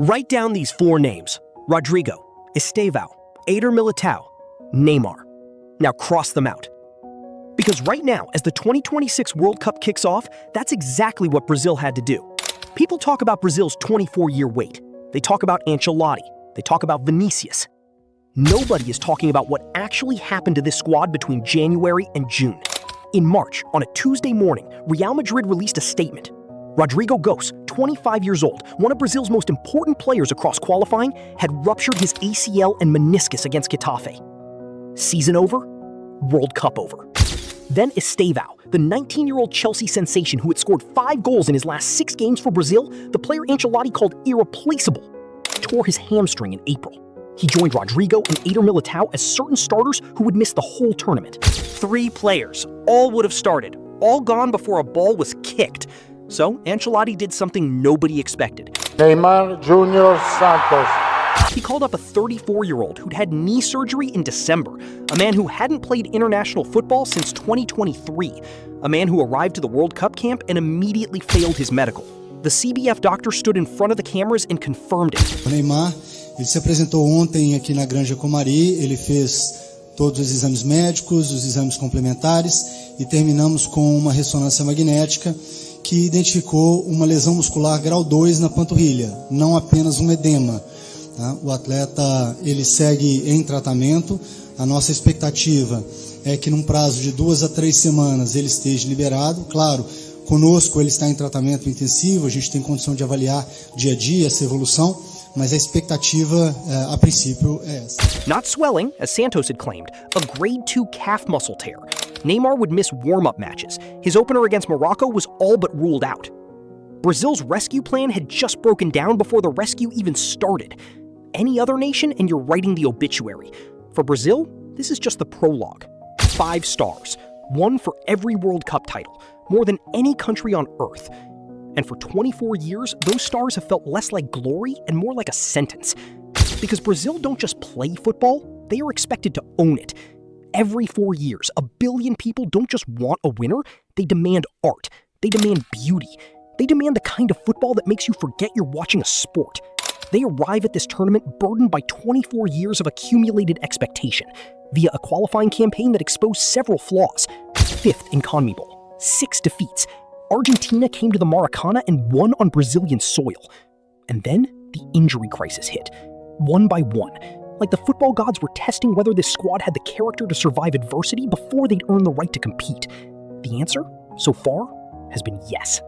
Write down these 4 names: Rodrygo, Estêvão, Éder Militão, Neymar. Now cross them out. Because right now, as the 2026 World Cup kicks off, that's exactly what Brazil had to do. People talk about Brazil's 24-year wait. They talk about Ancelotti. They talk about Vinicius. Nobody is talking about what actually happened to this squad between January and June. In March, on a Tuesday morning, Real Madrid released a statement. Rodrygo Goes, 25 years old, one of Brazil's most important players across qualifying, had ruptured his ACL and meniscus against Getafe. Season over, World Cup over. Then Estêvão, the 19-year-old Chelsea sensation who had scored 5 goals in his last 6 games for Brazil, the player Ancelotti called irreplaceable, tore his hamstring in April. He joined Rodrygo and Éder Militão as certain starters who would miss the whole tournament. 3 players, all would have started, all gone before a ball was kicked. So Ancelotti did something nobody expected. Neymar Jr. Santos. He called up a 34-year-old who'd had knee surgery in December, a man who hadn't played international football since 2023, a man who arrived to the World Cup camp and immediately failed his medical. The CBF doctor stood in front of the cameras and confirmed it. O Neymar, ele se apresentou ontem aqui na Granja Comari, ele fez todos os exames médicos, os exames complementares e terminamos com uma ressonância magnética que identificou uma lesão muscular grau 2 na panturrilha, não apenas um edema. Tá? O atleta ele segue em tratamento. A nossa expectativa é que num prazo de 2 a 3 semanas ele esteja liberado. Claro, conosco ele está em tratamento intensivo, a gente tem condição de avaliar dia a dia essa evolução, mas a expectativa, a princípio, é essa. Not swelling, as Santos had claimed, a grade 2 calf muscle tear. Neymar would miss warm-up matches. His opener against Morocco was all but ruled out. Brazil's rescue plan had just broken down before the rescue even started. Any other nation and you're writing the obituary. For Brazil, this is just the prologue. 5 stars, 1 for every World Cup title, more than any country on Earth. And for 24 years, those stars have felt less like glory and more like a sentence. Because Brazil don't just play football, they are expected to own it. Every 4 years, 1 billion people don't just want a winner, they demand art. They demand beauty. They demand the kind of football that makes you forget you're watching a sport. They arrive at this tournament burdened by 24 years of accumulated expectation, via a qualifying campaign that exposed several flaws. 5th in CONMEBOL, 6 defeats. Argentina came to the Maracana and won on Brazilian soil. And then the injury crisis hit, one by one. Like the football gods were testing whether this squad had the character to survive adversity before they'd earn the right to compete. The answer, so far, has been yes.